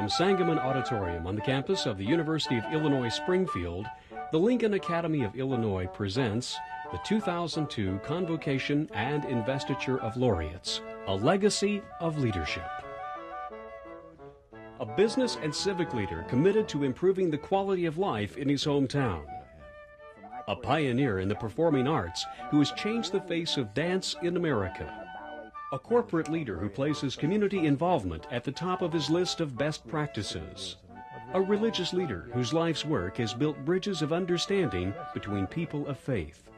From Sangamon Auditorium on the campus of the University of Illinois Springfield, the Lincoln Academy of Illinois presents the 2002 Convocation and Investiture of Laureates, a legacy of leadership. A business and civic leader committed to improving the quality of life in his hometown. A pioneer in the performing arts who has changed the face of dance in America. A corporate leader who places community involvement at the top of his list of best practices. A religious leader whose life's work has built bridges of understanding between people of faith.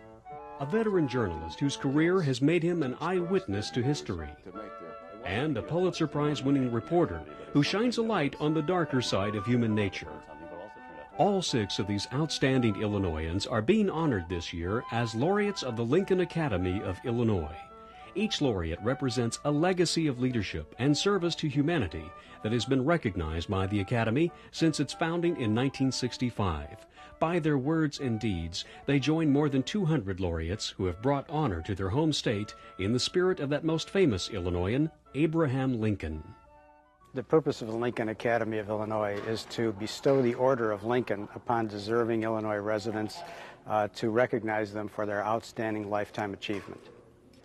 A veteran journalist whose career has made him an eyewitness to history. And a Pulitzer Prize-winning reporter who shines a light on the darker side of human nature. All 6 of these outstanding Illinoisans are being honored this year as laureates of the Lincoln Academy of Illinois. Each laureate represents a legacy of leadership and service to humanity that has been recognized by the Academy since its founding in 1965. By their words and deeds, they join more than 200 laureates who have brought honor to their home state in the spirit of that most famous Illinoisan, Abraham Lincoln. The purpose of the Lincoln Academy of Illinois is to bestow the Order of Lincoln upon deserving Illinois residents to recognize them for their outstanding lifetime achievement.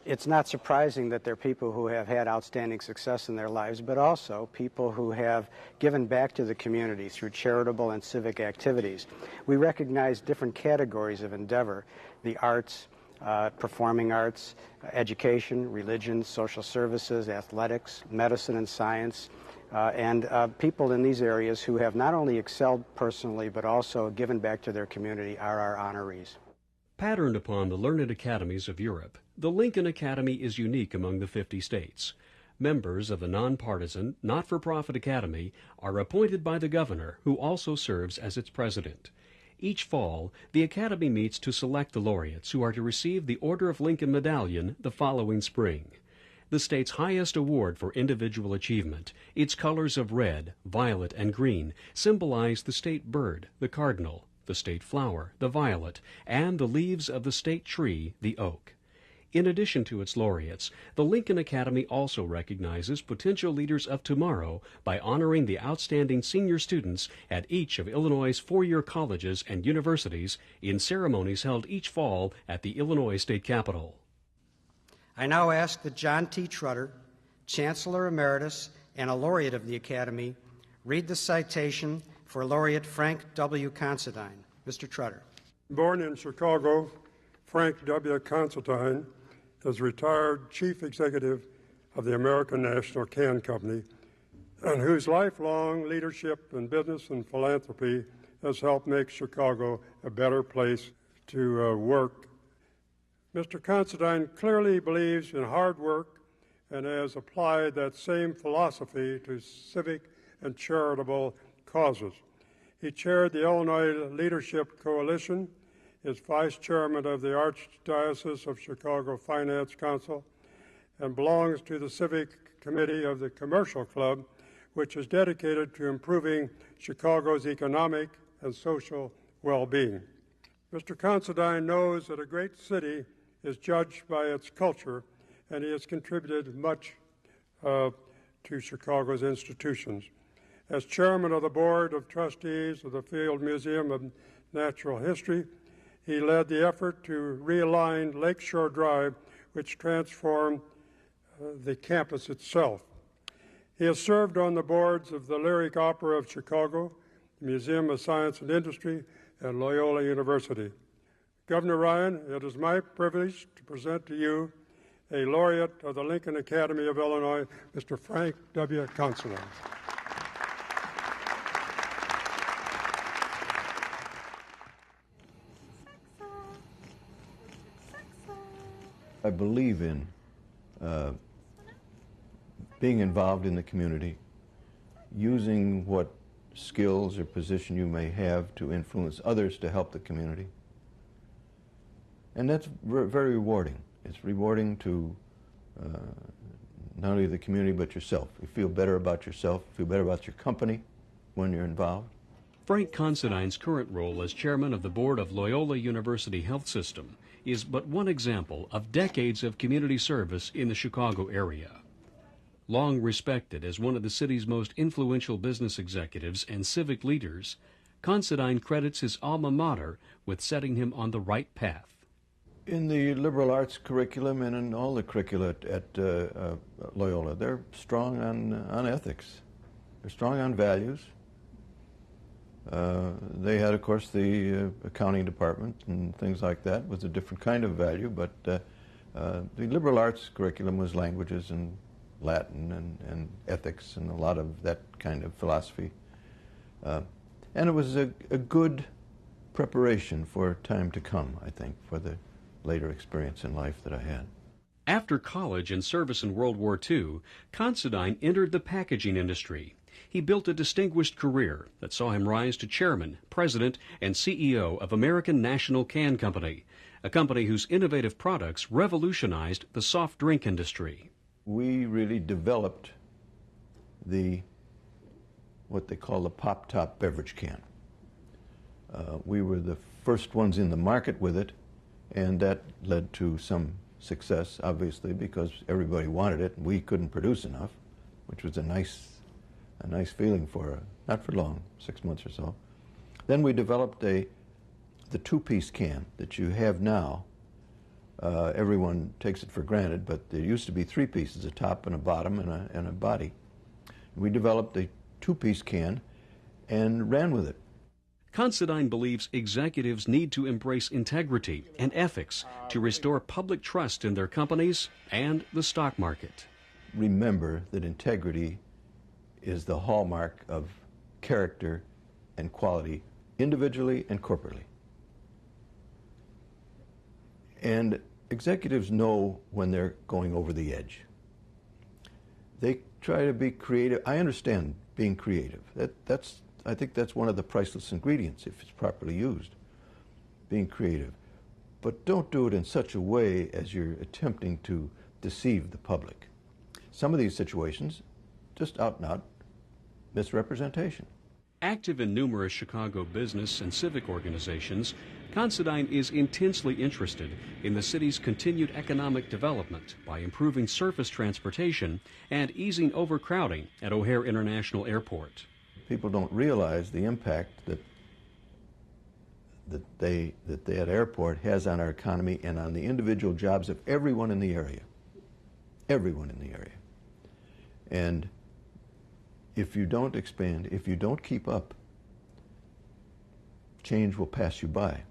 It's not surprising that there are people who have had outstanding success in their lives, but also people who have given back to the community through charitable and civic activities. We recognize different categories of endeavor: the arts, performing arts, education, religion, social services, athletics, medicine and science, and people in these areas who have not only excelled personally but also given back to their community are our honorees. Patterned upon the learned academies of Europe, the Lincoln Academy is unique among the 50 states. Members of the nonpartisan, not-for-profit academy are appointed by the governor, who also serves as its president. Each fall, the academy meets to select the laureates who are to receive the Order of Lincoln Medallion the following spring. The state's highest award for individual achievement, its colors of red, violet, and green symbolize the state bird, the cardinal, the state flower, the violet, and the leaves of the state tree, the oak. In addition to its laureates, the Lincoln Academy also recognizes potential leaders of tomorrow by honoring the outstanding senior students at each of Illinois' 4-year colleges and universities in ceremonies held each fall at the Illinois State Capitol. I now ask that John T. Trutter, Chancellor Emeritus and a laureate of the Academy, read the citation for Laureate Frank W. Considine. Mr. Trutter. Born in Chicago, Frank W. Considine is retired Chief Executive of the American National Can Company, and whose lifelong leadership in business and philanthropy has helped make Chicago a better place to work. Mr. Considine clearly believes in hard work and has applied that same philosophy to civic and charitable causes. He chaired the Illinois Leadership Coalition, is vice chairman of the Archdiocese of Chicago Finance Council, and belongs to the Civic Committee of the Commercial Club, which is dedicated to improving Chicago's economic and social well-being. Mr. Considine knows that a great city is judged by its culture, and he has contributed much to Chicago's institutions. As chairman of the Board of Trustees of the Field Museum of Natural History, he led the effort to realign Lakeshore Drive, which transformed the campus itself. He has served on the boards of the Lyric Opera of Chicago, the Museum of Science and Industry, and Loyola University. Governor Ryan, it is my privilege to present to you a laureate of the Lincoln Academy of Illinois, Mr. Frank W. Considine. I believe in being involved in the community, using what skills or position you may have to influence others to help the community. And that's very rewarding. It's rewarding to not only the community but yourself. You feel better about yourself, feel better about your company when you're involved. Frank Considine's current role as chairman of the board of Loyola University Health System is but one example of decades of community service in the Chicago area. Long respected as one of the city's most influential business executives and civic leaders, Considine credits his alma mater with setting him on the right path. In the liberal arts curriculum and in all the curricula at Loyola, they're strong on ethics. They're strong on values. They had, of course, the accounting department and things like that was a different kind of value, but the liberal arts curriculum was languages and Latin and ethics and a lot of that kind of philosophy. And it was a good preparation for time to come, I think, for the later experience in life that I had. After college and service in World War II, Considine entered the packaging industry. He built a distinguished career that saw him rise to chairman, president, and CEO of American National Can Company, a company whose innovative products revolutionized the soft drink industry. We really developed what they call the pop-top beverage can. We were the first ones in the market with it, and that led to some success, obviously, because everybody wanted it and we couldn't produce enough, which was a nice feeling for, not for long, 6 months or so. Then we developed the two-piece can that you have now. Everyone takes it for granted, but there used to be 3 pieces, a top and a bottom and a body. We developed a two-piece can and ran with it. Considine believes executives need to embrace integrity and ethics to restore public trust in their companies and the stock market. Remember that integrity is the hallmark of character and quality, individually and corporately. And executives know when they're going over the edge. They try to be creative. I understand being creative. I think that's one of the priceless ingredients if it's properly used, being creative. But don't do it in such a way as you're attempting to deceive the public. Some of these situations, just out and out misrepresentation. Active in numerous Chicago business and civic organizations, Considine is intensely interested in the city's continued economic development by improving surface transportation and easing overcrowding at O'Hare International Airport. People don't realize the impact that that airport has on our economy and on the individual jobs of everyone in the area. Everyone in the area. And if you don't expand, if you don't keep up, change will pass you by.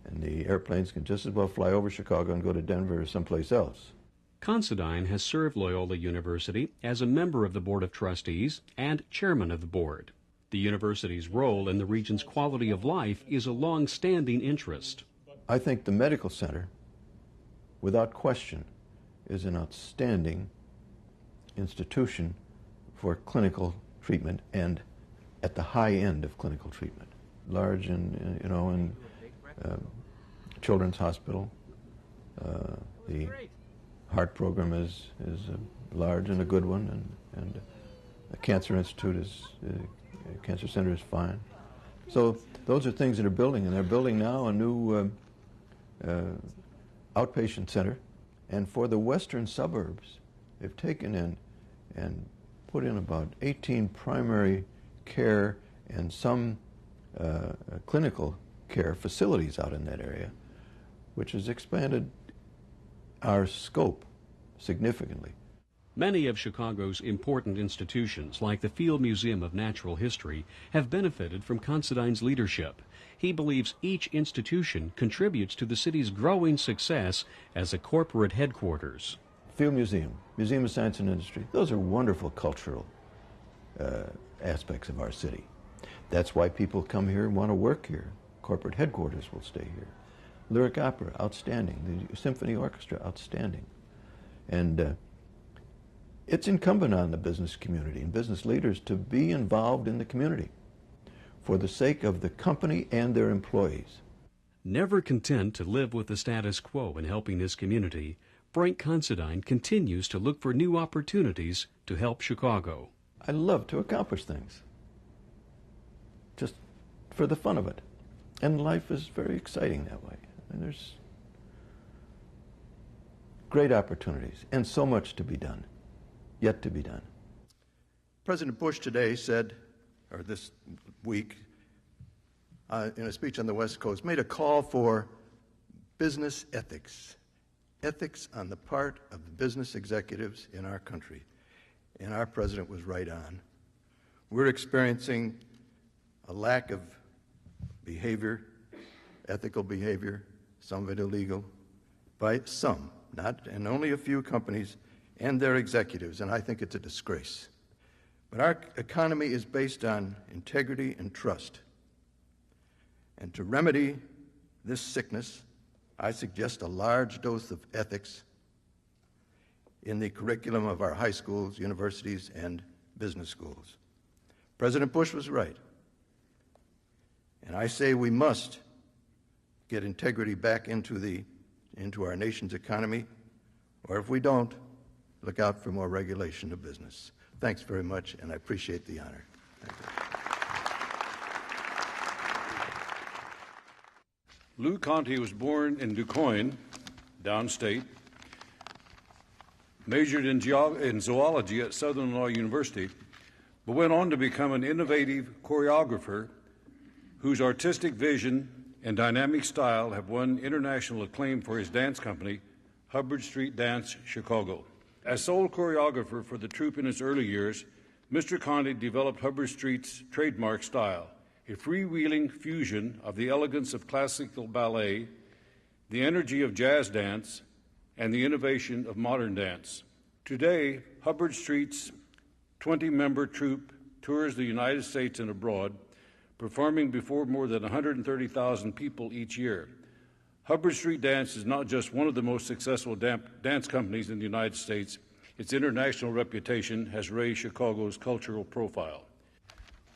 And the airplanes can just as well fly over Chicago and go to Denver or someplace else. Considine has served Loyola University as a member of the Board of Trustees and chairman of the board. The university's role in the region's quality of life is a long-standing interest. I think the medical center, without question, is an outstanding institution for clinical treatment and at the high end of clinical treatment. Large in Children's Hospital, the heart program is large and a good one, and the Cancer Institute Cancer Center is fine. So those are things that are building, and they're building now a new outpatient center. And for the western suburbs, they've taken in and put in about 18 primary care and some clinical care facilities out in that area, which has expanded our scope significantly. Many of Chicago's important institutions, like the Field Museum of Natural History, have benefited from Considine's leadership. He believes each institution contributes to the city's growing success as a corporate headquarters. Field Museum, Museum of Science and Industry, those are wonderful cultural aspects of our city. That's why people come here and want to work here. Corporate headquarters will stay here. Lyric Opera, outstanding. The Symphony Orchestra, outstanding. And it's incumbent on the business community and business leaders to be involved in the community for the sake of the company and their employees. Never content to live with the status quo in helping his community, Frank Considine continues to look for new opportunities to help Chicago. I love to accomplish things, just for the fun of it. And life is very exciting that way. And there's great opportunities and so much to be done. yet to be done. President Bush today said, or this week, in a speech on the West Coast, made a call for business ethics, ethics on the part of the business executives in our country. And our president was right on. We're experiencing a lack of behavior, ethical behavior, some of it illegal, by some, not and only a few companies and their executives, and I think it's a disgrace. But our economy is based on integrity and trust. And to remedy this sickness, I suggest a large dose of ethics in the curriculum of our high schools, universities, and business schools. President Bush was right. And I say we must get integrity back into our nation's economy, or if we don't, look out for more regulation of business. Thanks very much, and I appreciate the honor. Thank you. Lou Conte was born in DuQuoin, downstate, majored in zoology at Southern Illinois University, but went on to become an innovative choreographer whose artistic vision and dynamic style have won international acclaim for his dance company, Hubbard Street Dance Chicago. As sole choreographer for the troupe in its early years, Mr. Conte developed Hubbard Street's trademark style, a freewheeling fusion of the elegance of classical ballet, the energy of jazz dance, and the innovation of modern dance. Today, Hubbard Street's 20-member troupe tours the United States and abroad, performing before more than 130,000 people each year. Hubbard Street Dance is not just one of the most successful dance companies in the United States. Its international reputation has raised Chicago's cultural profile.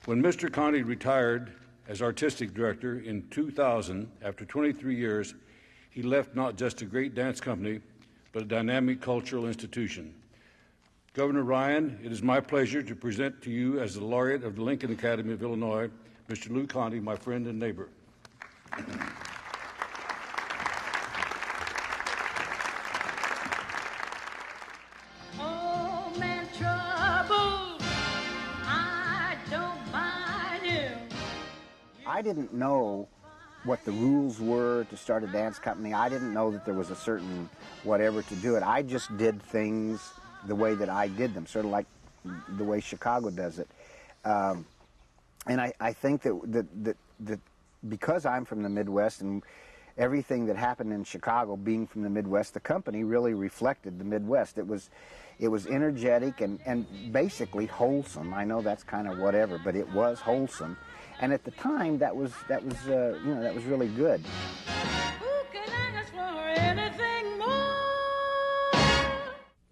When Mr. Conte retired as artistic director in 2000, after 23 years, he left not just a great dance company, but a dynamic cultural institution. Governor Ryan, it is my pleasure to present to you as the laureate of the Lincoln Academy of Illinois, Mr. Lou Conte, my friend and neighbor. I didn't know what the rules were to start a dance company. I didn't know that there was a certain whatever to do it. I just did things the way that I did them, sort of like the way Chicago does it. And I think that because I'm from the Midwest and everything that happened in Chicago being from the Midwest, the company really reflected the Midwest. It was energetic and basically wholesome. I know that's kind of whatever, but it was wholesome. And at the time, that was really good. Who can ask for anything more?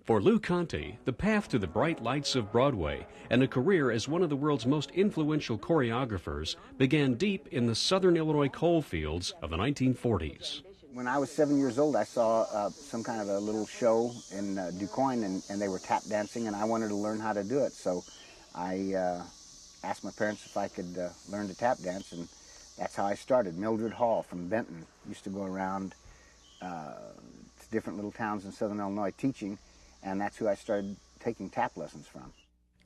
For Lou Conte, the path to the bright lights of Broadway and a career as one of the world's most influential choreographers began deep in the southern Illinois coal fields of the 1940s. When I was 7 years old, I saw some kind of a little show in DuQuoin, and they were tap dancing, and I wanted to learn how to do it. So I asked my parents if I could learn to tap dance, and that's how I started. Mildred Hall from Benton used to go around to different little towns in southern Illinois teaching, and that's who I started taking tap lessons from.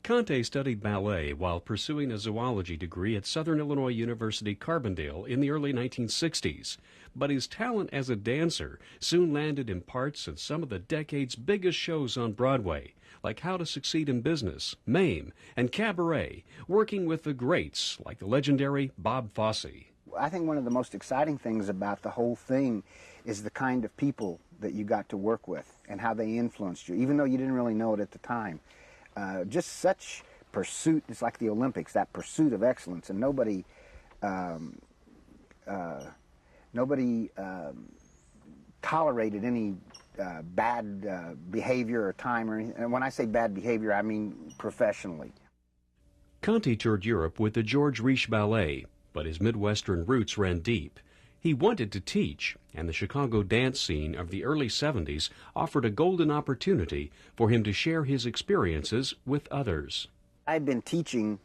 Conte studied ballet while pursuing a zoology degree at Southern Illinois University Carbondale in the early 1960s. But his talent as a dancer soon landed in parts in some of the decade's biggest shows on Broadway, like How to Succeed in Business, Mame, and Cabaret, working with the greats like the legendary Bob Fosse. I think one of the most exciting things about the whole thing is the kind of people that you got to work with and how they influenced you, even though you didn't really know it at the time. Just such pursuit, it's like the Olympics, that pursuit of excellence, and nobody tolerated any bad behavior or time or anything. And when I say bad behavior, I mean professionally. Conte toured Europe with the George Riche Ballet, but his Midwestern roots ran deep. He wanted to teach, and the Chicago dance scene of the early 70s offered a golden opportunity for him to share his experiences with others. I'd been teaching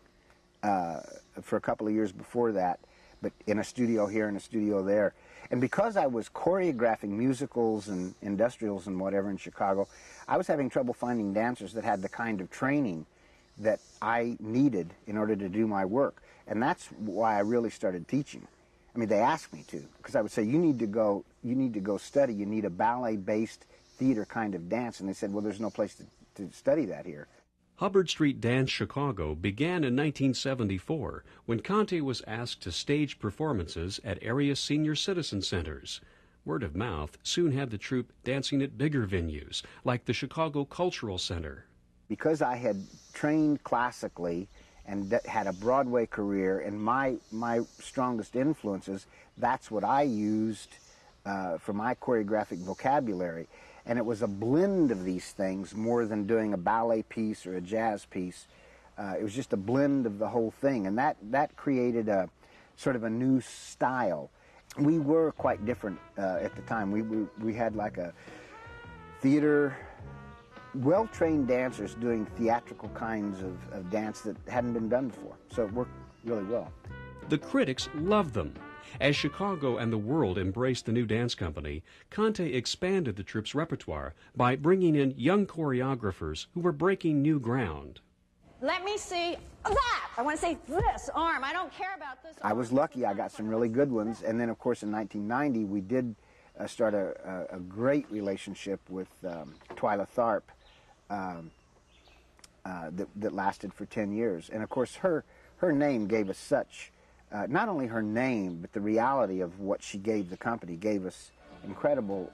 for a couple of years before that, but in a studio here and a studio there. And because I was choreographing musicals and industrials and whatever in Chicago, I was having trouble finding dancers that had the kind of training that I needed in order to do my work. And that's why I really started teaching. I mean, they asked me to, because I would say, you need to go study. You need a ballet-based theater kind of dance. And they said, well, there's no place to study that here. Hubbard Street Dance Chicago began in 1974 when Conte was asked to stage performances at area senior citizen centers. Word of mouth soon had the troupe dancing at bigger venues, like the Chicago Cultural Center. Because I had trained classically and had a Broadway career, and my strongest influences, that's what I used for my choreographic vocabulary. And it was a blend of these things more than doing a ballet piece or a jazz piece. It was just a blend of the whole thing, and that created a sort of a new style. We were quite different at the time. We had like a theater, well-trained dancers doing theatrical kinds of dance that hadn't been done before, so it worked really well. The critics loved them. As Chicago and the world embraced the new dance company, Conte expanded the troupe's repertoire by bringing in young choreographers who were breaking new ground. Let me see that. I want to say this arm. I don't care about this arm. I was lucky. I got some really good ones. And then, of course, in 1990, we did start a great relationship with Twyla Tharp that lasted for 10 years. And, of course, her name gave us such... not only her name, but the reality of what she gave the company gave us incredible,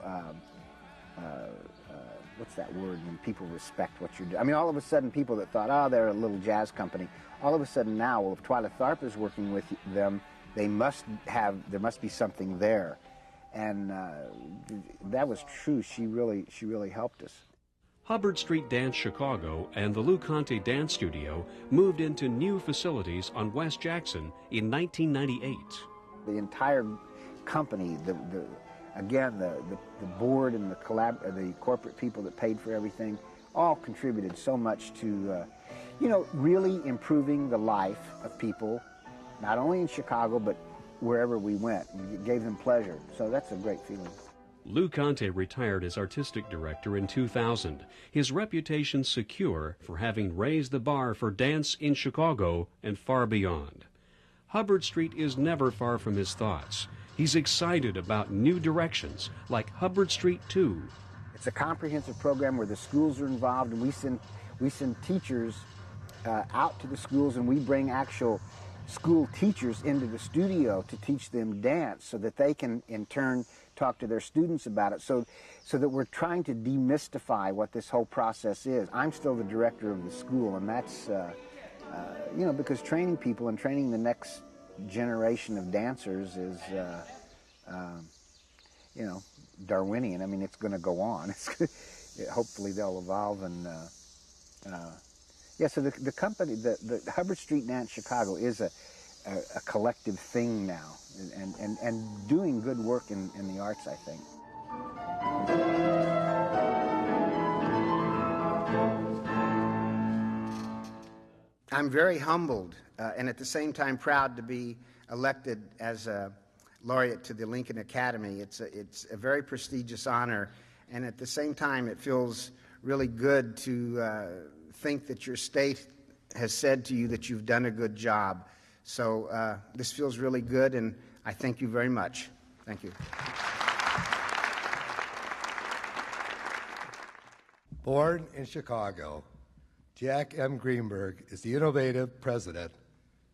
what's that word, when people respect what you're doing? I mean, all of a sudden, people that thought, oh, they're a little jazz company, all of a sudden now, well, if Twyla Tharp is working with them, there must be something there. And that was true. She really helped us. Hubbard Street Dance Chicago and the Lou Conte Dance Studio moved into new facilities on West Jackson in 1998. The entire company, the board and the corporate people that paid for everything, all contributed so much to, really improving the life of people, not only in Chicago, but wherever we went. It gave them pleasure. So that's a great feeling. Lou Conte retired as artistic director in 2000, his reputation secure for having raised the bar for dance in Chicago and far beyond. Hubbard Street is never far from his thoughts. He's excited about new directions, like Hubbard Street 2. It's a comprehensive program where the schools are involved, and we send teachers out to the schools, and we bring actual school teachers into the studio to teach them dance so that they can, in turn, talk to their students about it, so that we're trying to demystify what this whole process is. I'm still the director of the school, and that's, because training people and training the next generation of dancers is, Darwinian. I mean, it's going to go on. Hopefully they'll evolve, and so the company, the Hubbard Street Dance Chicago is a collective thing now, and doing good work in the arts, I think. I'm very humbled and at the same time proud to be elected as a laureate to the Lincoln Academy. It's a very prestigious honor, and at the same time it feels really good to think that your state has said to you that you've done a good job. So this feels really good, and I thank you very much. Thank you. Born in Chicago, Jack M. Greenberg is the innovative president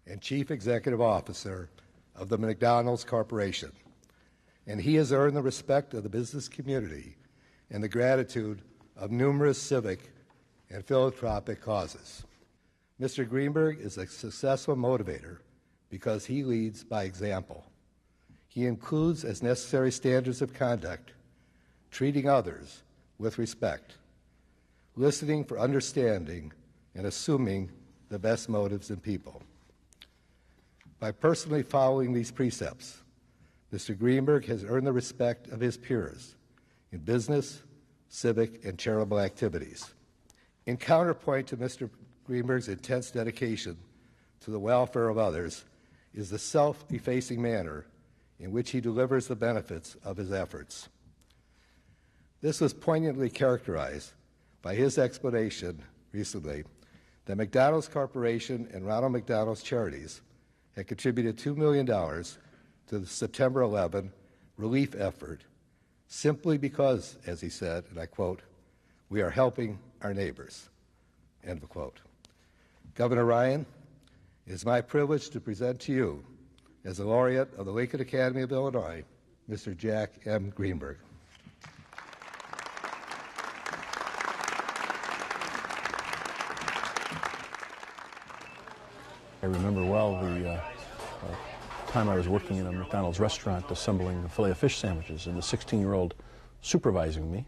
and chief executive officer of the McDonald's Corporation, and he has earned the respect of the business community and the gratitude of numerous civic and philanthropic causes. Mr. Greenberg is a successful motivator because he leads by example. He includes as necessary standards of conduct, treating others with respect, listening for understanding, and assuming the best motives in people. By personally following these precepts, Mr. Greenberg has earned the respect of his peers in business, civic, and charitable activities. In counterpoint to Mr. Greenberg's intense dedication to the welfare of others, is the self-effacing manner in which he delivers the benefits of his efforts. This was poignantly characterized by his explanation recently that McDonald's Corporation and Ronald McDonald's Charities had contributed $2 million to the September 11 relief effort simply because, as he said, and I quote, "we are helping our neighbors," end of quote. Governor Ryan, it is my privilege to present to you, as a laureate of the Lincoln Academy of Illinois, Mr. Jack M. Greenberg. I remember well the time I was working in a McDonald's restaurant assembling Filet-O-Fish sandwiches, and the 16-year-old supervising me,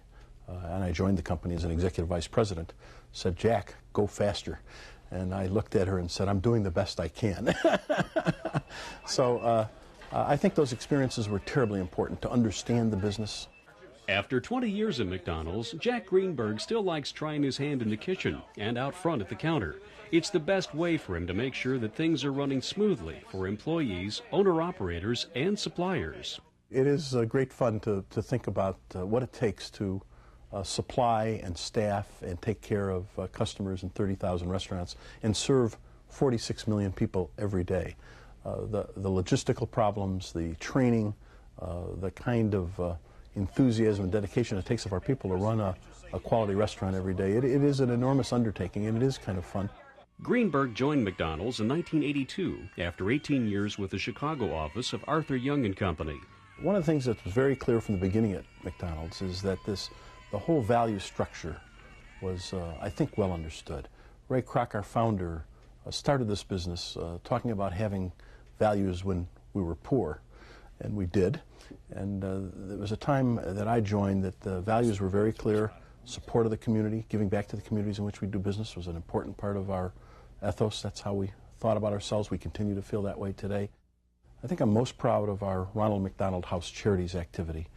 and I joined the company as an executive vice president, said, "Jack, go faster." And I looked at her and said, "I'm doing the best I can." So I think those experiences were terribly important to understand the business. After 20 years at McDonald's, Jack Greenberg still likes trying his hand in the kitchen and out front at the counter. It's the best way for him to make sure that things are running smoothly for employees, owner-operators, and suppliers. It is great fun to think about what it takes to supply and staff and take care of customers in 30,000 restaurants and serve 46 million people every day. The logistical problems, the training, the kind of enthusiasm and dedication it takes of our people to run a quality restaurant every day. It is an enormous undertaking, and it is kind of fun. Greenberg joined McDonald's in 1982 after 18 years with the Chicago office of Arthur Young and Company. One of the things that was very clear from the beginning at McDonald's is that the whole value structure was, I think, well understood. Ray Kroc, our founder, started this business talking about having values when we were poor, and we did. And there was a time that I joined that the values were very clear. Support of the community, giving back to the communities in which we do business was an important part of our ethos. That's how we thought about ourselves. We continue to feel that way today. I think I'm most proud of our Ronald McDonald House Charities activity,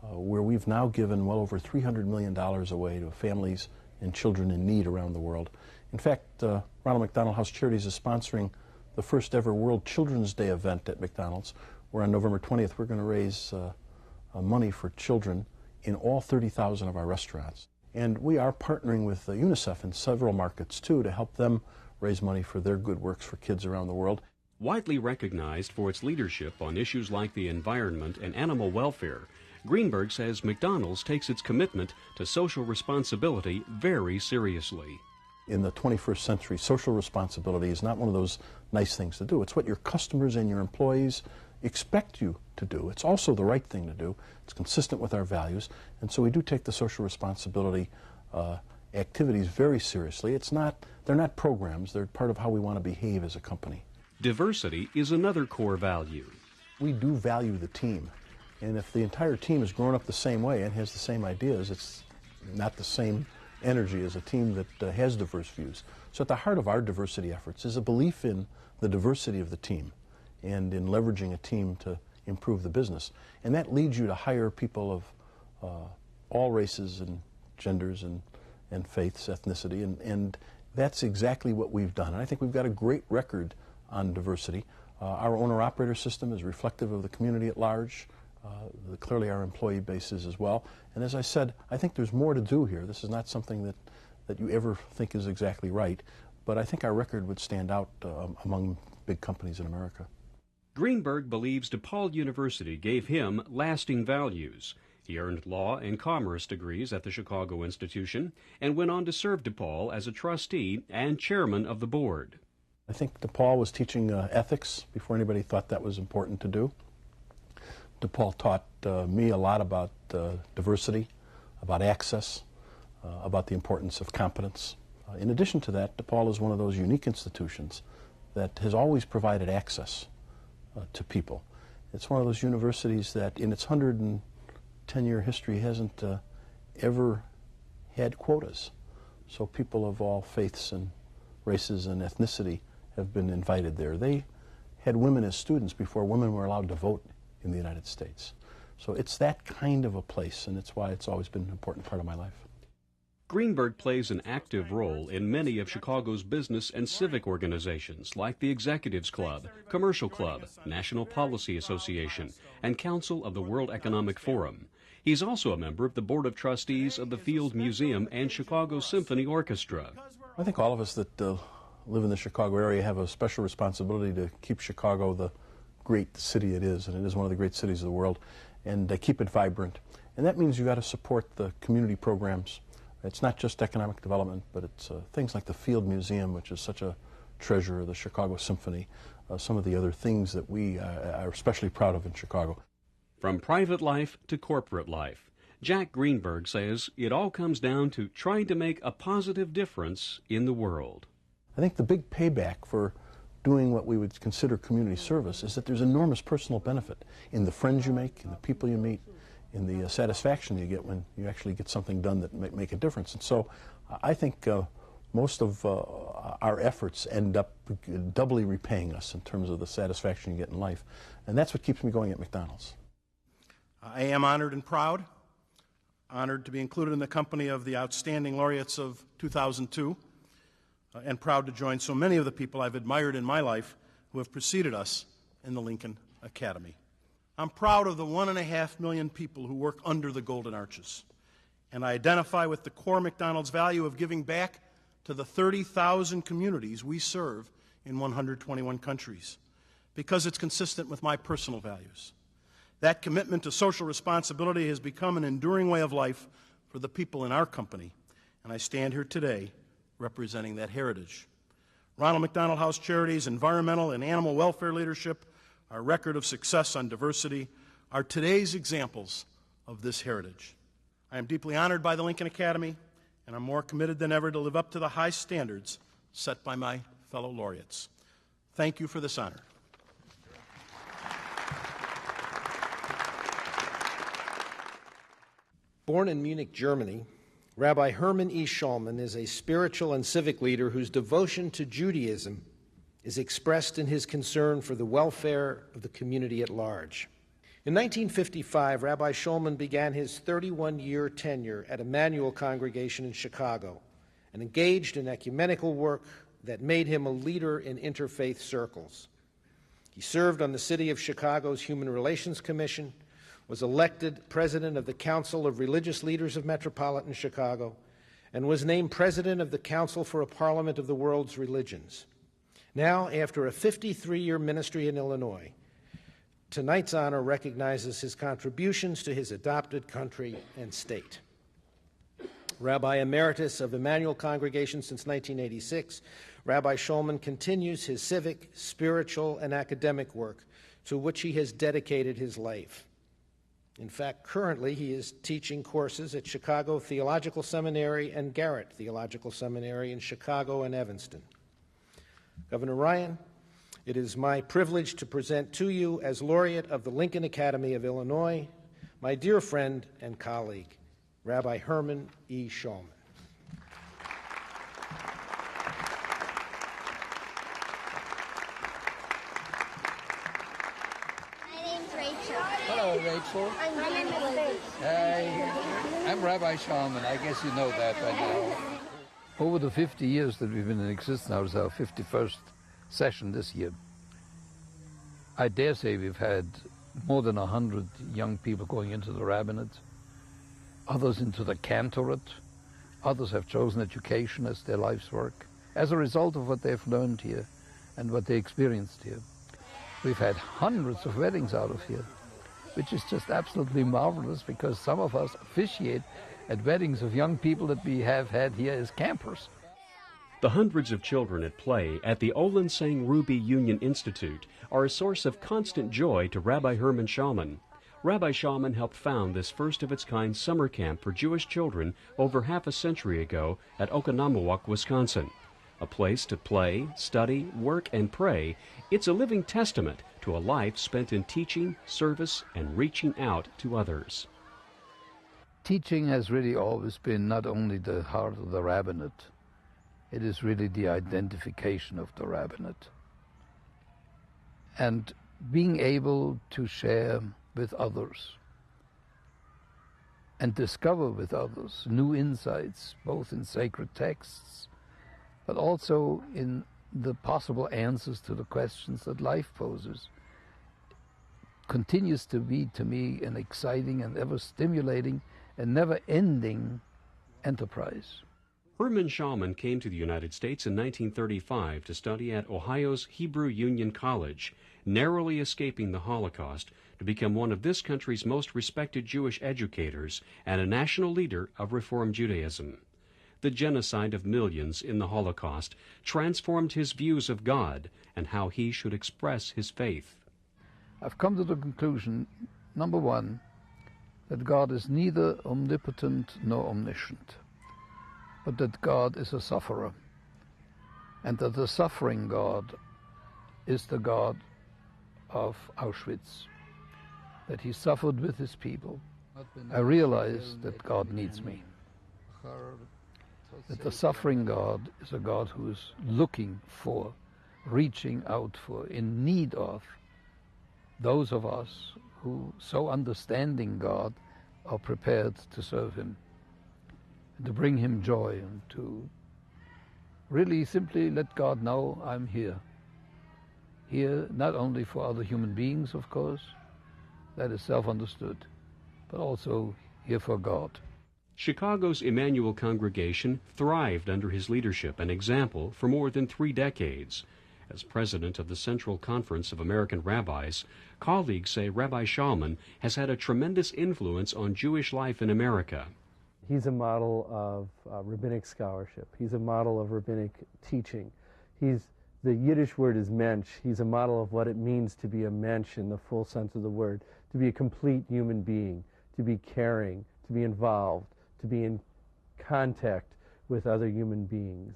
where we've now given well over $300 million away to families and children in need around the world. In fact, Ronald McDonald House Charities is sponsoring the first ever World Children's Day event at McDonald's, where on November 20th we're going to raise money for children in all 30,000 of our restaurants. And we are partnering with UNICEF in several markets, too, to help them raise money for their good works for kids around the world. Widely recognized for its leadership on issues like the environment and animal welfare, Greenberg says McDonald's takes its commitment to social responsibility very seriously. In the 21st century, social responsibility is not one of those nice things to do. It's what your customers and your employees expect you to do. It's also the right thing to do. It's consistent with our values, and so we do take the social responsibility activities very seriously. They're not programs. They're part of how we want to behave as a company. Diversity is another core value. We do value the team, and if the entire team is growing up the same way and has the same ideas, it's not the same energy as a team that has diverse views. So at the heart of our diversity efforts is a belief in the diversity of the team and in leveraging a team to improve the business. And that leads you to hire people of all races and genders and faiths, ethnicity, and that's exactly what we've done. And I think we've got a great record on diversity. Our owner-operator system is reflective of the community at large. Clearly our employee base is as well. And as I said, I think there's more to do here. This is not something that you ever think is exactly right, but I think our record would stand out among big companies in America. Greenberg believes DePaul University gave him lasting values. He earned law and commerce degrees at the Chicago Institution and went on to serve DePaul as a trustee and chairman of the board. I think DePaul was teaching ethics before anybody thought that was important to do. DePaul taught me a lot about diversity, about access, about the importance of competence. In addition to that, DePaul is one of those unique institutions that has always provided access to people. It's one of those universities that in its 110-year history hasn't ever had quotas. So people of all faiths and races and ethnicity have been invited there. They had women as students before women were allowed to vote in the United States. So it's that kind of a place, and it's why it's always been an important part of my life. Greenberg plays an active role in many of Chicago's business and civic organizations like the Executives Club, Commercial Club, National Policy Association, and Council of the World Economic Forum. He's also a member of the Board of Trustees of the Field Museum and Chicago Symphony Orchestra. I think all of us that live in the Chicago area have a special responsibility to keep Chicago the great city it is, and it is one of the great cities of the world, and keep it vibrant. And that means you got to support the community programs. It's not just economic development, but it's things like the Field Museum, which is such a treasure of the Chicago Symphony, some of the other things that we are especially proud of in Chicago. From private life to corporate life, Jack Greenberg says it all comes down to trying to make a positive difference in the world. I think the big payback for doing what we would consider community service is that there's enormous personal benefit in the friends you make, in the people you meet, in the satisfaction you get when you actually get something done that make a difference. And so I think most of our efforts end up doubly repaying us in terms of the satisfaction you get in life. And that's what keeps me going at McDonald's. I am honored and proud. Honored to be included in the company of the outstanding laureates of 2002, and proud to join so many of the people I've admired in my life who have preceded us in the Lincoln Academy. I'm proud of the 1.5 million people who work under the Golden Arches, and I identify with the core McDonald's value of giving back to the 30,000 communities we serve in 121 countries, because it's consistent with my personal values. That commitment to social responsibility has become an enduring way of life for the people in our company, and I stand here today representing that heritage. Ronald McDonald House Charities' environmental and animal welfare leadership, our record of success on diversity, are today's examples of this heritage. I am deeply honored by the Lincoln Academy, and I'm more committed than ever to live up to the high standards set by my fellow laureates. Thank you for this honor. Born in Munich, Germany, Rabbi Herman E. Schulman is a spiritual and civic leader whose devotion to Judaism is expressed in his concern for the welfare of the community at large. In 1955, Rabbi Schulman began his 31-year tenure at Emmanuel Congregation in Chicago and engaged in ecumenical work that made him a leader in interfaith circles. He served on the City of Chicago's Human Relations Commission, was elected president of the Council of Religious Leaders of Metropolitan Chicago, and was named president of the Council for a Parliament of the World's Religions. Now, after a 53-year ministry in Illinois, tonight's honor recognizes his contributions to his adopted country and state. Rabbi Emeritus of Emmanuel Congregation since 1986, Rabbi Schulman continues his civic, spiritual, and academic work to which he has dedicated his life. In fact, currently he is teaching courses at Chicago Theological Seminary and Garrett Theological Seminary in Chicago and Evanston. Governor Ryan, it is my privilege to present to you as laureate of the Lincoln Academy of Illinois, my dear friend and colleague, Rabbi Herman E. Schulman. Hello, Rachel. I'm Rabbi Schulman. I guess you know that by now. Over the 50 years that we've been in existence, now is our 51st session this year, I dare say we've had more than 100 young people going into the rabbinate, others into the cantorate, others have chosen education as their life's work, as a result of what they've learned here and what they experienced here. We've had hundreds of weddings out of here, which is just absolutely marvelous, because some of us officiate at weddings of young people that we have had here as campers. The hundreds of children at play at the Olenseng Ruby Union Institute are a source of constant joy to Rabbi Herman Schulman. Rabbi Schulman helped found this first-of-its-kind summer camp for Jewish children over half a century ago at Oconomowoc, Wisconsin. A place to play, study, work, and pray, it's a living testament to a life spent in teaching, service, and reaching out to others. Teaching has really always been not only the heart of the rabbinate, it is really the identification of the rabbinate. And being able to share with others and discover with others new insights, both in sacred texts, but also in the possible answers to the questions that life poses, continues to be, to me, an exciting and ever-stimulating and never-ending enterprise. Herman Schaumann came to the United States in 1935 to study at Ohio's Hebrew Union College, narrowly escaping the Holocaust to become one of this country's most respected Jewish educators and a national leader of Reform Judaism. The genocide of millions in the Holocaust transformed his views of God and how he should express his faith. I've come to the conclusion, number one, that God is neither omnipotent nor omniscient, but that God is a sufferer, and that the suffering God is the God of Auschwitz, that he suffered with his people. I realize that God needs me, that the suffering God is a God who is looking for, reaching out for, in need of those of us who, so understanding God, are prepared to serve him, and to bring him joy, and to really simply let God know I'm here. Here not only for other human beings, of course, that is self-understood, but also here for God. Chicago's Emmanuel congregation thrived under his leadership and example for more than 3 decades. As president of the Central Conference of American Rabbis, colleagues say Rabbi Schaumann has had a tremendous influence on Jewish life in America. He's a model of rabbinic scholarship. He's a model of rabbinic teaching. The Yiddish word is mensch. He's a model of what it means to be a mensch in the full sense of the word, to be a complete human being, to be caring, to be involved, to be in contact with other human beings.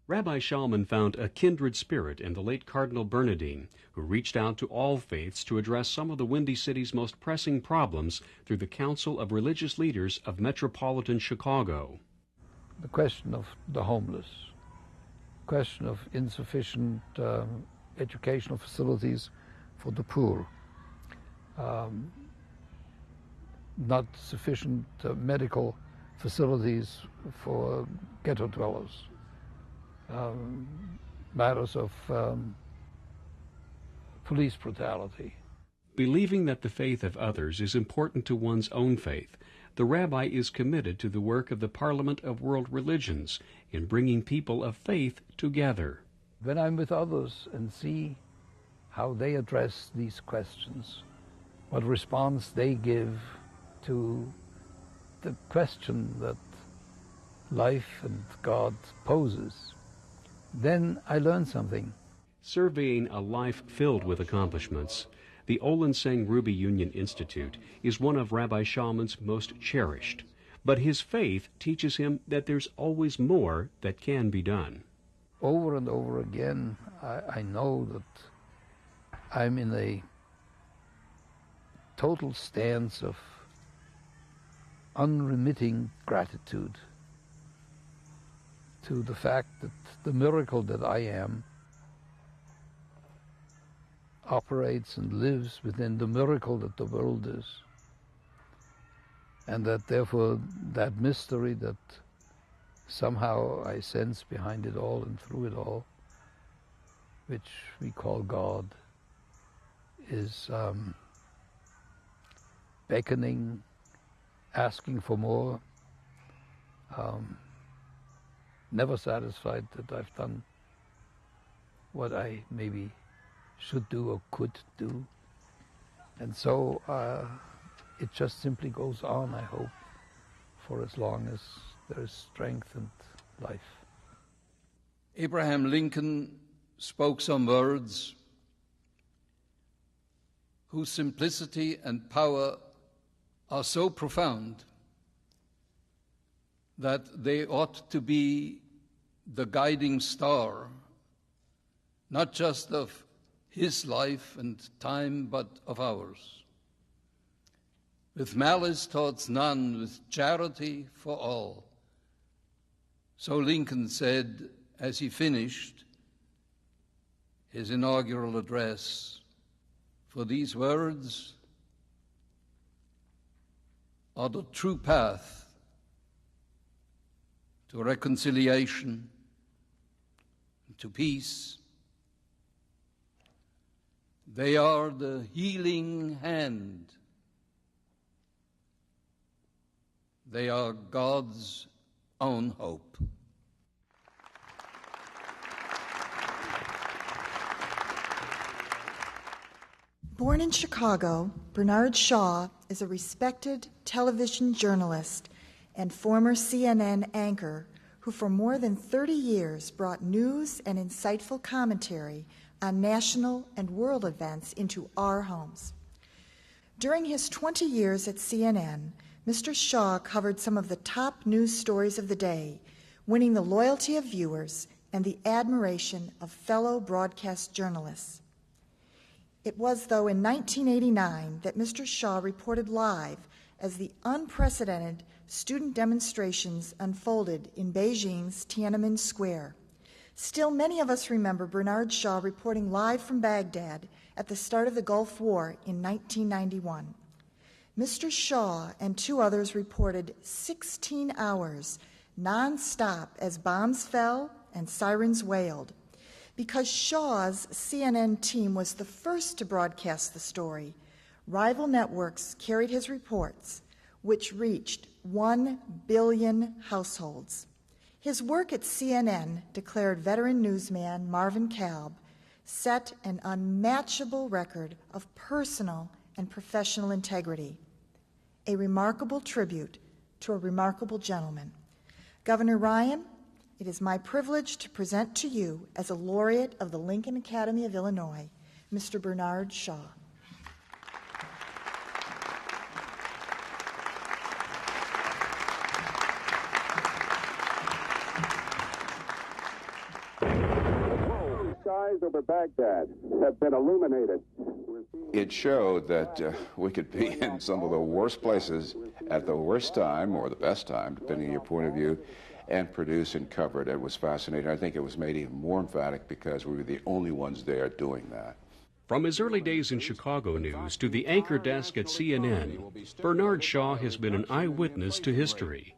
Rabbi Schaumann found a kindred spirit in the late Cardinal Bernardine, who reached out to all faiths to address some of the Windy City's most pressing problems through the Council of Religious Leaders of Metropolitan Chicago. The question of the homeless, question of insufficient educational facilities for the poor, not sufficient medical facilities for ghetto dwellers, matters of police brutality. Believing that the faith of others is important to one's own faith, the rabbi is committed to the work of the Parliament of World Religions in bringing people of faith together. When I'm with others and see how they address these questions, what response they give to the question that life and God poses, then I learn something. Surveying a life filled with accomplishments, the Olin Seng Ruby Union Institute is one of Rabbi Shalman's most cherished. But his faith teaches him that there's always more that can be done. Over and over again, I know that I'm in a total stance of unremitting gratitude to the fact that the miracle that I am operates and lives within the miracle that the world is. And that therefore that mystery that somehow I sense behind it all and through it all, which we call God, is beckoning, asking for more, never satisfied that I've done what I maybe should do or could do. And so it just simply goes on, I hope, for as long as there is strength and life. Abraham Lincoln spoke some words whose simplicity and power are so profound that they ought to be the guiding star, not just of his life and time, but of ours. With malice towards none, with charity for all. So Lincoln said as he finished his inaugural address, for these words are the true path to reconciliation, to peace. They are the healing hand. They are God's own hope. Born in Chicago, Bernard Shaw is a respected television journalist and former CNN anchor who for more than 30 years brought news and insightful commentary on national and world events into our homes. During his 20 years at CNN, Mr. Shaw covered some of the top news stories of the day, winning the loyalty of viewers and the admiration of fellow broadcast journalists. It was, though, in 1989 that Mr. Shaw reported live as the unprecedented student demonstrations unfolded in Beijing's Tiananmen Square. Still, many of us remember Bernard Shaw reporting live from Baghdad at the start of the Gulf War in 1991. Mr. Shaw and two others reported 16 hours nonstop as bombs fell and sirens wailed. Because Shaw's CNN team was the first to broadcast the story, rival networks carried his reports, which reached 1 billion households. His work at CNN, declared veteran newsman Marvin Kalb, set an unmatchable record of personal and professional integrity. A remarkable tribute to a remarkable gentleman. Governor Ryan, it is my privilege to present to you, as a laureate of the Lincoln Academy of Illinois, Mr. Bernard Shaw. The skies over Baghdad have been illuminated. It showed that we could be in some of the worst places at the worst time, or the best time, depending on your point of view, and produce and cover it. It was fascinating. I think it was made even more emphatic because we were the only ones there doing that. From his early days in Chicago news to the anchor desk at CNN, Bernard Shaw has been an eyewitness to history.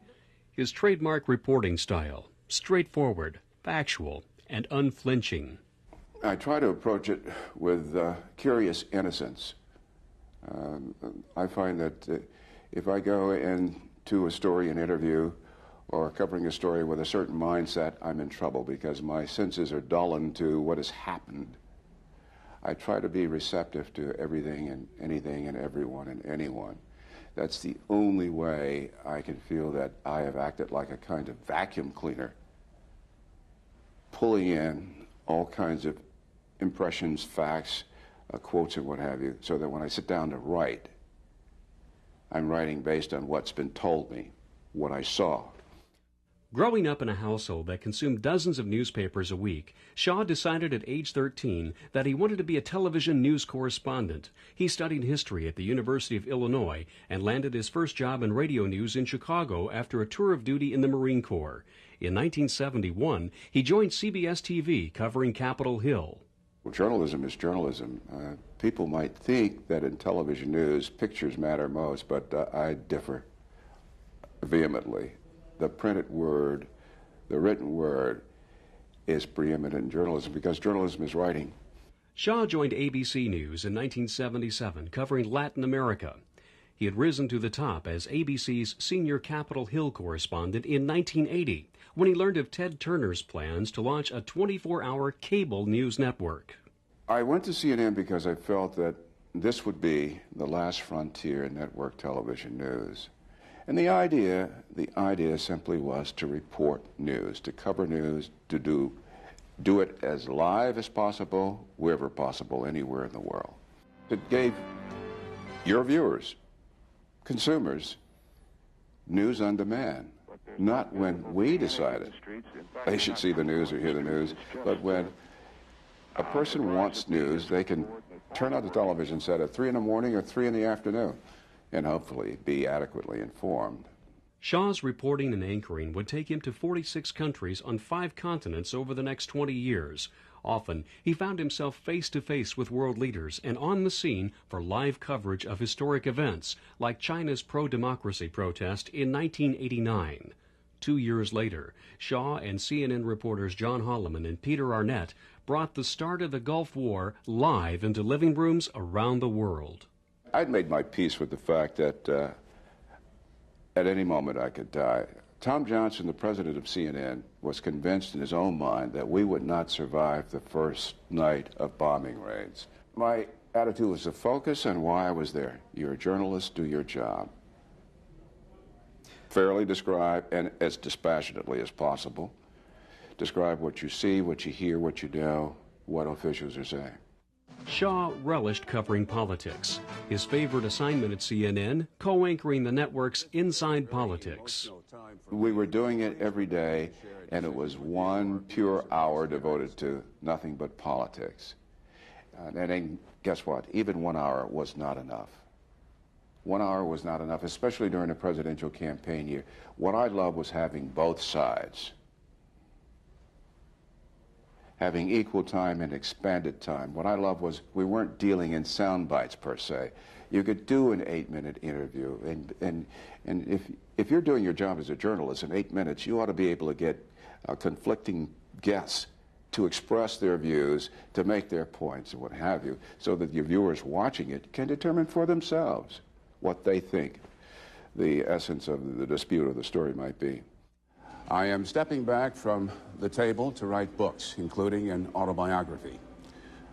His trademark reporting style, straightforward, factual, and unflinching. I try to approach it with curious innocence. I find that if I go into a story, an interview, or covering a story with a certain mindset, I'm in trouble because my senses are dullened to what has happened. I try to be receptive to everything and anything and everyone and anyone. That's the only way I can feel that I have acted like a kind of vacuum cleaner, pulling in all kinds of impressions, facts, quotes, and what have you, so that when I sit down to write, I'm writing based on what's been told me, what I saw. Growing up in a household that consumed dozens of newspapers a week, Shaw decided at age 13 that he wanted to be a television news correspondent. He studied history at the University of Illinois and landed his first job in radio news in Chicago after a tour of duty in the Marine Corps. In 1971, he joined CBS TV covering Capitol Hill. Well, journalism is journalism. People might think that in television news, pictures matter most, but I differ vehemently. The printed word, the written word, is preeminent in journalism because journalism is writing. Shaw joined ABC News in 1977, covering Latin America. He had risen to the top as ABC's senior Capitol Hill correspondent in 1980, when he learned of Ted Turner's plans to launch a 24-hour cable news network. I went to CNN because I felt that this would be the last frontier in network television news. And the idea simply was to report news, to cover news, to do it as live as possible, wherever possible, anywhere in the world. It gave your viewers, consumers, news on demand, not when we decided they should see the news or hear the news, but when a person wants news, they can turn on the television set at 3 in the morning or 3 in the afternoon and hopefully be adequately informed. Shaw's reporting and anchoring would take him to 46 countries on 5 continents over the next 20 years. Often, he found himself face to face with world leaders and on the scene for live coverage of historic events, like China's pro-democracy protest in 1989. 2 years later, Shaw and CNN reporters John Holloman and Peter Arnett brought the start of the Gulf War live into living rooms around the world. I'd made my peace with the fact that at any moment I could die. Tom Johnson, the president of CNN, was convinced in his own mind that we would not survive the first night of bombing raids. My attitude was to focus on why I was there. You're a journalist, do your job. Fairly describe, and as dispassionately as possible, describe what you see, what you hear, what you know, what officials are saying. Shaw relished covering politics. His favorite assignment at CNN, co-anchoring the network's Inside Politics. We were doing it every day, and it was one pure hour devoted to nothing but politics. And then, guess what? Even 1 hour was not enough. 1 hour was not enough, especially during a presidential campaign year. What I loved was having both sides, having equal time and expanded time. What I loved was we weren't dealing in sound bites per se. You could do an 8-minute interview, and if you're doing your job as a journalist in 8 minutes, you ought to be able to get conflicting guests to express their views, to make their points and what have you, so that your viewers watching it can determine for themselves what they think the essence of the dispute or the story might be. I am stepping back from the table to write books, including an autobiography.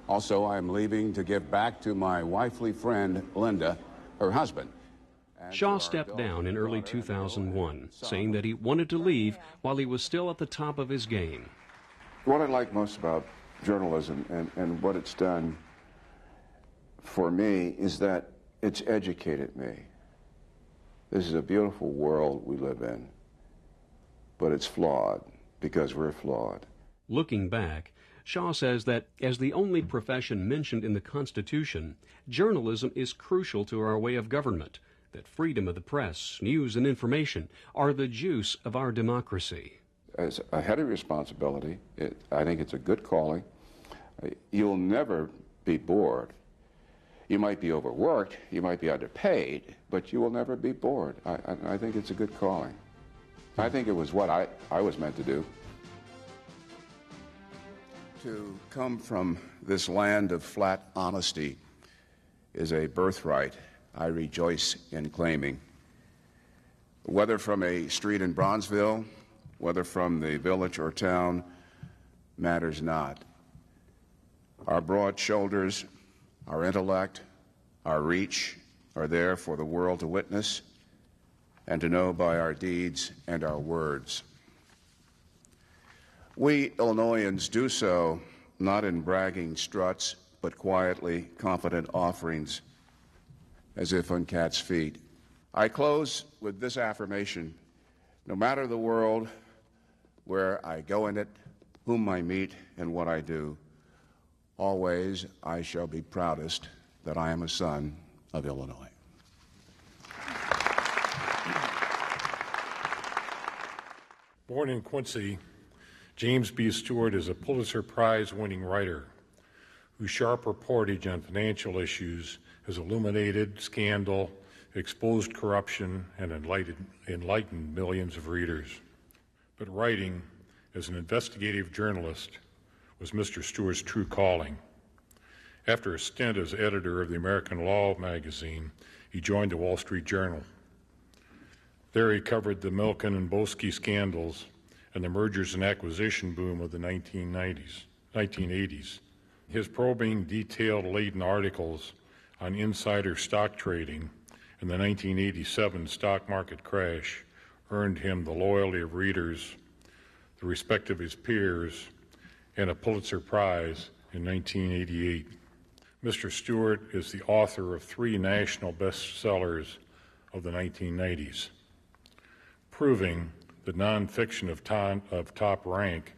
Also, I am leaving to give back to my wifely friend, Linda, her husband. Shaw stepped down in early 2001, saying that he wanted to leave while he was still at the top of his game. What I like most about journalism and what it's done for me is that it's educated me. This is a beautiful world we live in, but it's flawed because we're flawed. Looking back, Shaw says that as the only profession mentioned in the Constitution, journalism is crucial to our way of government, that freedom of the press, news, and information are the juice of our democracy. As a heavy responsibility, I think it's a good calling. You'll never be bored. You might be overworked, you might be underpaid, but you will never be bored. I think it's a good calling. I think it was what I was meant to do. To come from this land of flat honesty is a birthright I rejoice in claiming. Whether from a street in Bronzeville, whether from the village or town, matters not. Our broad shoulders, our intellect, our reach are there for the world to witness and to know by our deeds and our words. We Illinoisans do so not in bragging struts, but quietly confident offerings, as if on cat's feet. I close with this affirmation: no matter the world, where I go in it, whom I meet, and what I do, always I shall be proudest that I am a son of Illinois. Born in Quincy, James B. Stewart is a Pulitzer Prize-winning writer whose sharp reportage on financial issues has illuminated scandal, exposed corruption, and enlightened millions of readers. But writing as an investigative journalist was Mr. Stewart's true calling. After a stint as editor of the American Law magazine, he joined the Wall Street Journal. There he covered the Milken and Boesky scandals and the mergers and acquisition boom of the 1980s. His probing, detail-laden articles on insider stock trading and the 1987 stock market crash earned him the loyalty of readers, the respect of his peers, and a Pulitzer Prize in 1988. Mr. Stewart is the author of 3 national bestsellers of the 1990s, proving that nonfiction of top rank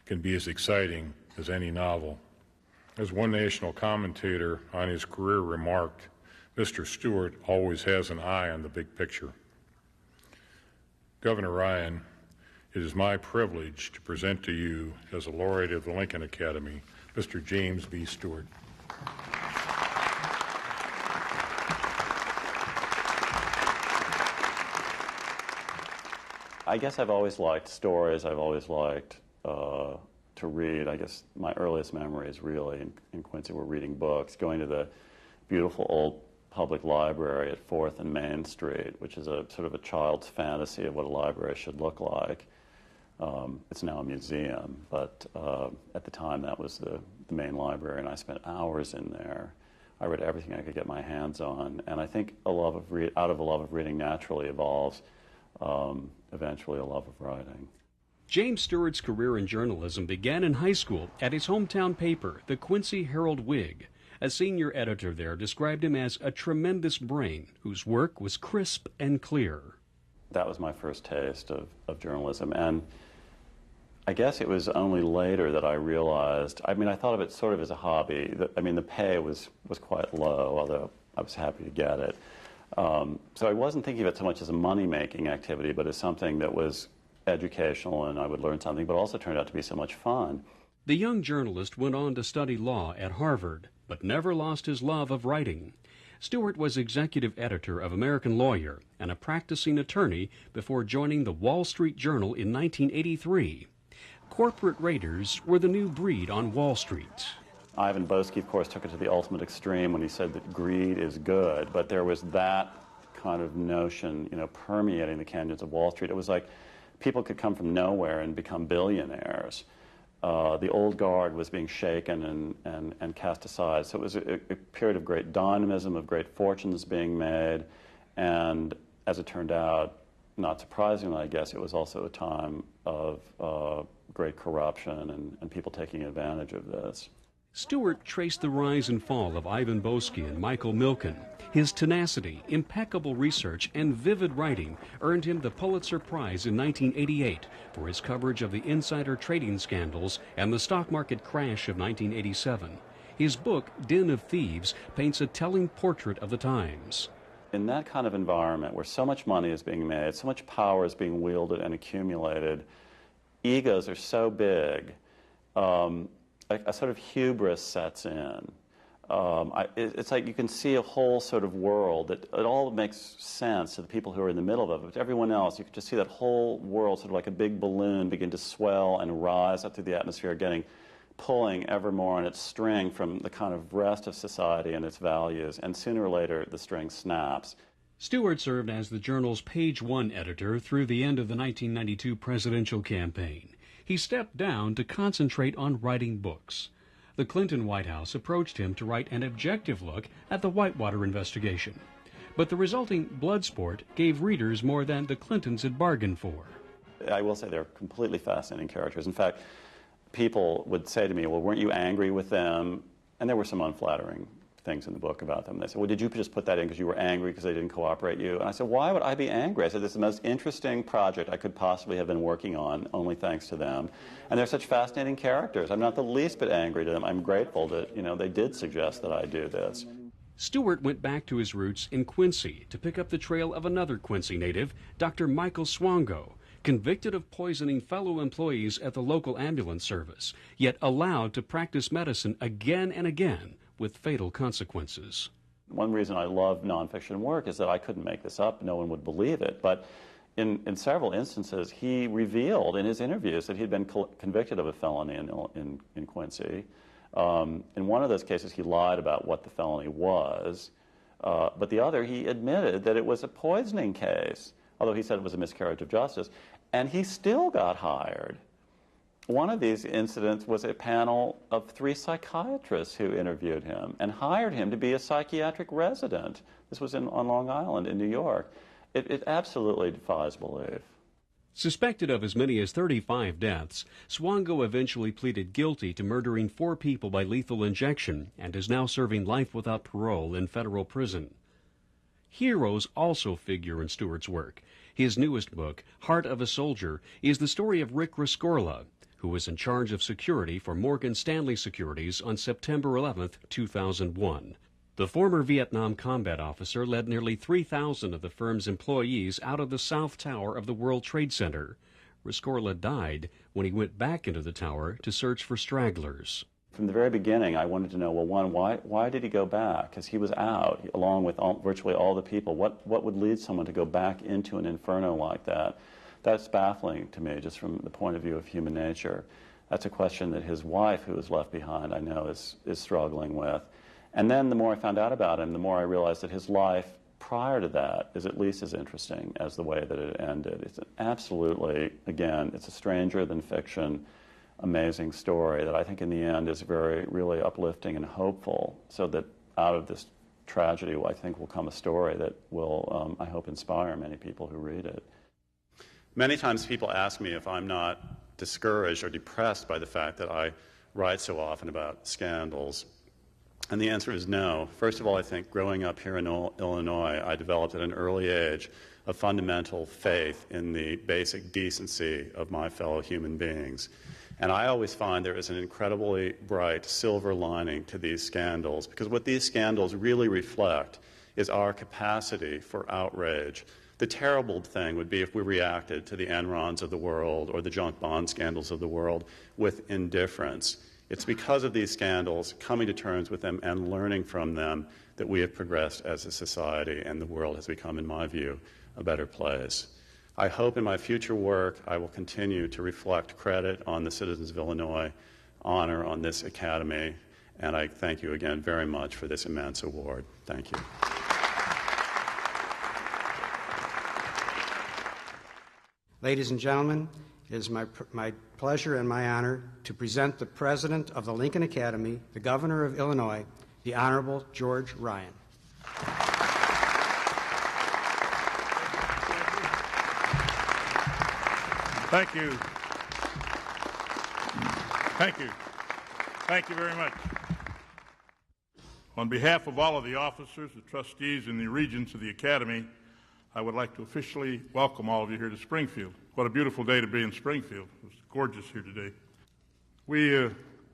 can be as exciting as any novel. As one national commentator on his career remarked, Mr. Stewart always has an eye on the big picture. Governor Ryan, it is my privilege to present to you, as a laureate of the Lincoln Academy, Mr. James B. Stewart. I guess I've always liked stories. I've always liked to read. I guess my earliest memories really in Quincy were reading books, going to the beautiful old public library at 4th and Main Street, which is a sort of a child's fantasy of what a library should look like. It's now a museum, but at the time that was the main library, and I spent hours in there. I read everything I could get my hands on, and I think out of a love of reading naturally evolves eventually a love of writing. James Stewart's career in journalism began in high school at his hometown paper, the Quincy Herald-Whig. A senior editor there described him as a tremendous brain whose work was crisp and clear. That was my first taste of journalism, and I guess it was only later that I realized, I mean, I thought of it sort of as a hobby. The pay was quite low, although I was happy to get it. So I wasn't thinking of it so much as a money-making activity, but as something that was educational and I would learn something, but also turned out to be so much fun. The young journalist went on to study law at Harvard, but never lost his love of writing. Stewart was executive editor of American Lawyer and a practicing attorney before joining the Wall Street Journal in 1983. Corporate raiders were the new breed on Wall Street. Ivan Boesky, of course, took it to the ultimate extreme when he said that greed is good, but there was that kind of notion, permeating the canyons of Wall Street. It was like people could come from nowhere and become billionaires. The old guard was being shaken and cast aside. So it was a period of great dynamism, of great fortunes being made, and as it turned out, not surprisingly, I guess, it was also a time of great corruption and people taking advantage of this. Stewart traced the rise and fall of Ivan Boesky and Michael Milken. His tenacity, impeccable research, and vivid writing earned him the Pulitzer Prize in 1988 for his coverage of the insider trading scandals and the stock market crash of 1987. His book, Den of Thieves, paints a telling portrait of the times. In that kind of environment where so much money is being made, so much power is being wielded and accumulated, egos are so big, a sort of hubris sets in. It's like you can see a whole sort of world that it all makes sense to the people who are in the middle of it. But to everyone else, you can just see that whole world sort of like a big balloon begin to swell and rise up through the atmosphere, pulling ever more on its string from the kind of rest of society and its values. And sooner or later, the string snaps. Stewart served as the journal's page one editor through the end of the 1992 presidential campaign. He stepped down to concentrate on writing books. The Clinton White House approached him to write an objective look at the Whitewater investigation. But the resulting blood sport gave readers more than the Clintons had bargained for. I will say they're completely fascinating characters. In fact, people would say to me, well, weren't you angry with them? And there were some unflattering things in the book about them. They said, well, did you just put that in because you were angry because they didn't cooperate you? And I said, why would I be angry? I said, this is the most interesting project I could possibly have been working on, only thanks to them. And they're such fascinating characters. I'm not the least bit angry to them. I'm grateful that, they did suggest that I do this. Stewart went back to his roots in Quincy to pick up the trail of another Quincy native, Dr. Michael Swango, convicted of poisoning fellow employees at the local ambulance service, yet allowed to practice medicine again and again with fatal consequences. One reason I love nonfiction work is that I couldn't make this up. No one would believe it. But in several instances, he revealed in his interviews that he'd been convicted of a felony in Quincy. In one of those cases, he lied about what the felony was. But the other, he admitted that it was a poisoning case, although he said it was a miscarriage of justice. And he still got hired. One of these incidents was a panel of 3 psychiatrists who interviewed him and hired him to be a psychiatric resident. This was on Long Island in New York. It absolutely defies belief. Suspected of as many as 35 deaths, Swango eventually pleaded guilty to murdering 4 people by lethal injection and is now serving life without parole in federal prison. Heroes also figure in Stewart's work. His newest book, Heart of a Soldier, is the story of Rick Rescorla, who was in charge of security for Morgan Stanley Securities on September 11, 2001. The former Vietnam combat officer led nearly 3,000 of the firm's employees out of the South Tower of the World Trade Center. Rescorla died when he went back into the tower to search for stragglers. From the very beginning, I wanted to know, well, one, why did he go back? Because he was out, along with virtually all the people. What would lead someone to go back into an inferno like that? That's baffling to me, just from the point of view of human nature. That's a question that his wife, who was left behind, I know is struggling with. And then the more I found out about him, the more I realized that his life prior to that is at least as interesting as the way that it ended. It's absolutely, again, it's a stranger than fiction, amazing story that I think in the end is really uplifting and hopeful, so that out of this tragedy, I think, will come a story that will, I hope, inspire many people who read it. Many times people ask me if I'm not discouraged or depressed by the fact that I write so often about scandals. And the answer is no. First of all, I think growing up here in Illinois, I developed at an early age a fundamental faith in the basic decency of my fellow human beings. And I always find there is an incredibly bright silver lining to these scandals, because what these scandals really reflect is our capacity for outrage. The terrible thing would be if we reacted to the Enrons of the world or the junk bond scandals of the world with indifference. It's because of these scandals, coming to terms with them and learning from them, that we have progressed as a society, and the world has become, in my view, a better place. I hope in my future work I will continue to reflect credit on the citizens of Illinois, honor on this academy, and I thank you again very much for this immense award. Thank you. Ladies and gentlemen, it is my pleasure and my honor to present the President of the Lincoln Academy, the Governor of Illinois, the Honorable George Ryan. Thank you. Thank you. Thank you very much. On behalf of all of the officers, the trustees, and the regents of the Academy, I would like to officially welcome all of you here to Springfield. What a beautiful day to be in Springfield. It's gorgeous here today. We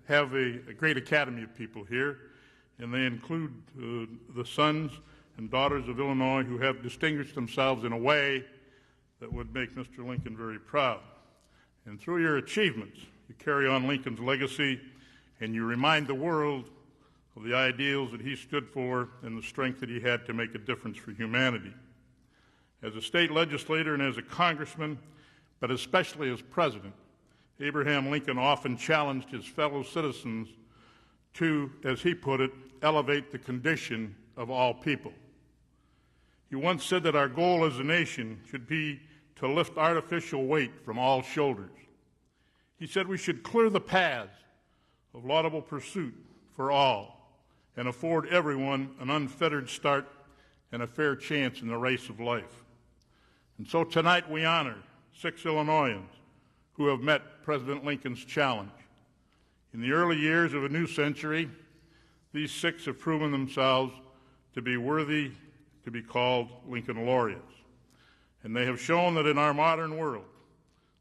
have a great academy of people here, and they include the sons and daughters of Illinois who have distinguished themselves in a way that would make Mr. Lincoln very proud. And through your achievements, you carry on Lincoln's legacy, and you remind the world of the ideals that he stood for and the strength that he had to make a difference for humanity. As a state legislator and as a congressman, but especially as president, Abraham Lincoln often challenged his fellow citizens to, as he put it, elevate the condition of all people. He once said that our goal as a nation should be to lift artificial weight from all shoulders. He said we should clear the paths of laudable pursuit for all and afford everyone an unfettered start and a fair chance in the race of life. And so tonight we honor 6 Illinoisans who have met President Lincoln's challenge. In the early years of a new century, these 6 have proven themselves to be worthy to be called Lincoln Laureates. And they have shown that in our modern world,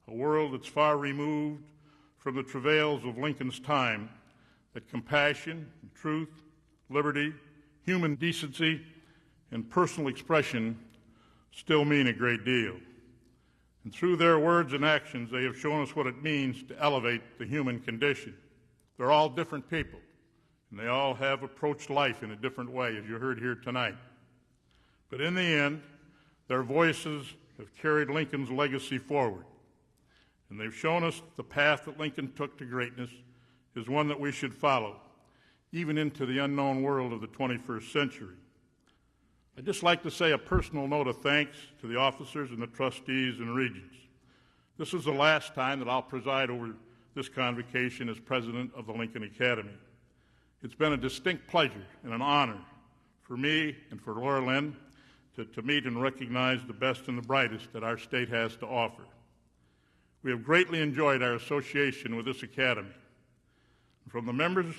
a world that's far removed from the travails of Lincoln's time, that compassion, truth, liberty, human decency, and personal expression still mean a great deal. And through their words and actions, they have shown us what it means to elevate the human condition. They're all different people, and they all have approached life in a different way, as you heard here tonight. But in the end, their voices have carried Lincoln's legacy forward, and they've shown us the path that Lincoln took to greatness is one that we should follow, even into the unknown world of the 21st century. I'd just like to say a personal note of thanks to the officers and the trustees and regents. This is the last time that I'll preside over this convocation as president of the Lincoln Academy. It's been a distinct pleasure and an honor for me and for Laura Lynn to meet and recognize the best and the brightest that our state has to offer. We have greatly enjoyed our association with this academy. From the members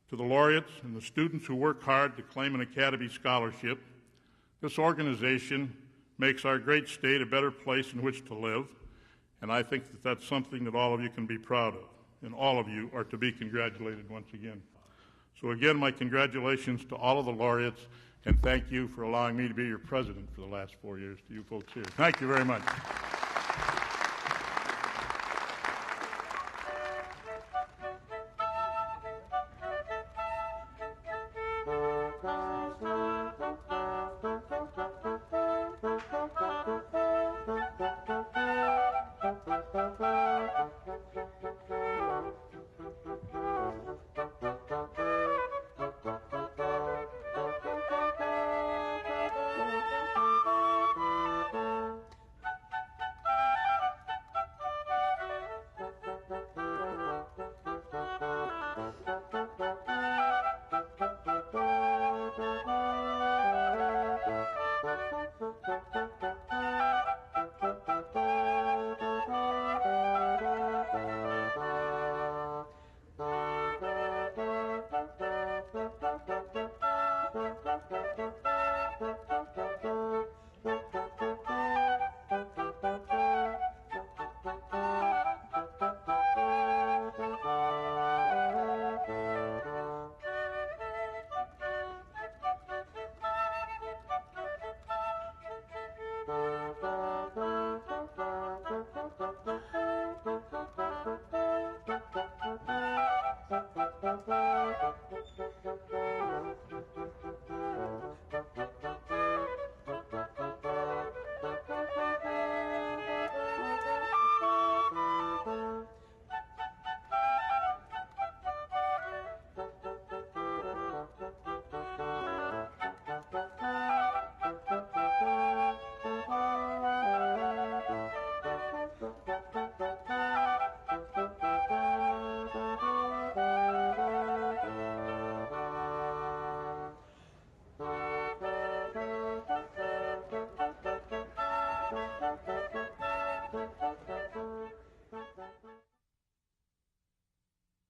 to the laureates and the students who work hard to claim an Academy scholarship, this organization makes our great state a better place in which to live, and I think that that's something that all of you can be proud of, and all of you are to be congratulated once again. So again, my congratulations to all of the laureates, and thank you for allowing me to be your president for the last 4 years, to you folks here. Thank you very much.